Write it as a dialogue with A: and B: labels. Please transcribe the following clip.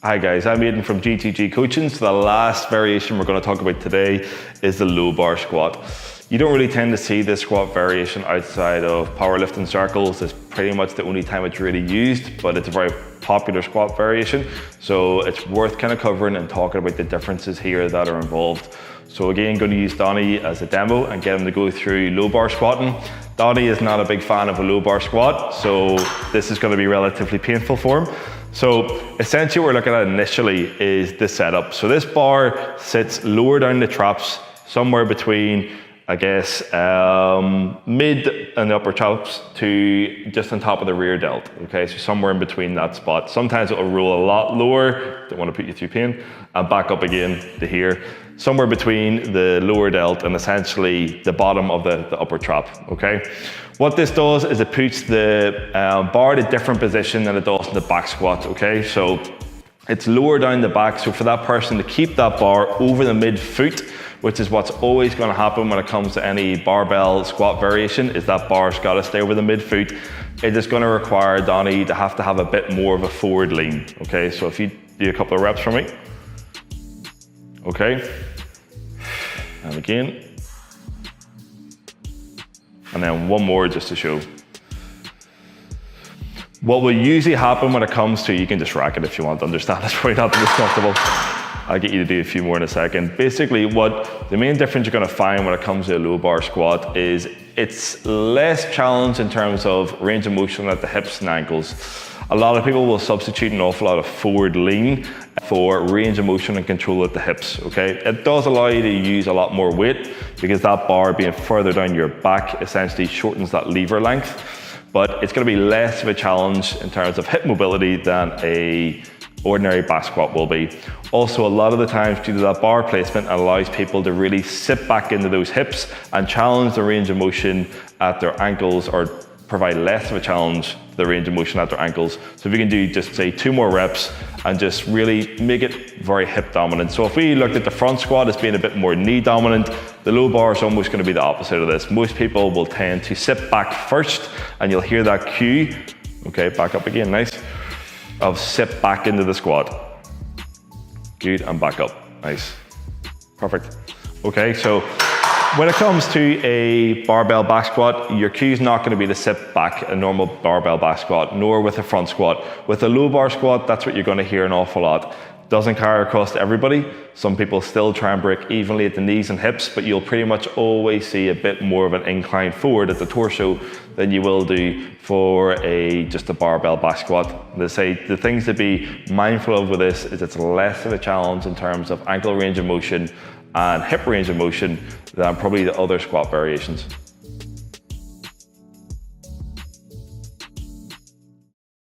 A: Hi guys, I'm Aidan from GTG Coaching. So the last variation we're going to talk about today is the low bar squat. You don't really tend to see this squat variation outside of powerlifting circles. It's pretty much the only time it's really used, but it's a very popular squat variation. So it's worth kind of covering and talking about the differences here that are involved. So again, going to use Donnie as a demo and get him to go through low bar squatting. Donnie is not a big fan of a low bar squat, so this is going to be relatively painful for him. So essentially what we're looking at initially is the setup. So this bar sits lower down the traps, somewhere between, I guess, mid and upper traps to just on top of the rear delt. Okay, so somewhere in between that spot. Sometimes it will roll a lot lower, don't want to put you through pain, and back up again to here. Somewhere between the lower delt and essentially the bottom of the upper trap, okay? What this does is it puts the bar in a different position than it does in the back squat, okay? So it's lower down the back, so for that person to keep that bar over the mid-foot, which is what's always gonna happen when it comes to any barbell squat variation, is that bar's gotta stay over the mid-foot. It is gonna require Donnie to have a bit more of a forward lean, okay? So if you do a couple of reps for me. Okay, and again, and then one more just to show. What will usually happen when it comes to, you can just rack it if you want to understand, it's probably not the most comfortable. I'll get you to do a few more in a second. Basically, what the main difference you're gonna find when it comes to a low bar squat is it's less challenge in terms of range of motion at the hips and ankles. A lot of people will substitute an awful lot of forward lean for range of motion and control at the hips, okay? It does allow you to use a lot more weight because that bar being further down your back essentially shortens that lever length, but it's gonna be less of a challenge in terms of hip mobility than a ordinary back squat will be. Also, a lot of the times due to that bar placement, it allows people to really sit back into those hips and challenge the range of motion at their ankles, or provide less of a challenge to the range of motion at their ankles. So if you can do just say 2 more reps and just really make it very hip dominant. So if we looked at the front squat as being a bit more knee dominant, the low bar is almost going to be the opposite of this. Most people will tend to sit back first, and you'll hear that cue, okay, back up again, nice, of sit back into the squat. Good, and back up, nice, perfect. Okay, so when it comes to a barbell back squat, your cue is not going to be to sit back a normal barbell back squat, nor with a front squat. With a low bar squat, that's what you're going to hear an awful lot. Doesn't carry across to everybody. Some people still try and break evenly at the knees and hips, but you'll pretty much always see a bit more of an incline forward at the torso than you will do for just a barbell back squat. They say the things to be mindful of with this is it's less of a challenge in terms of ankle range of motion and hip range of motion than probably the other squat variations.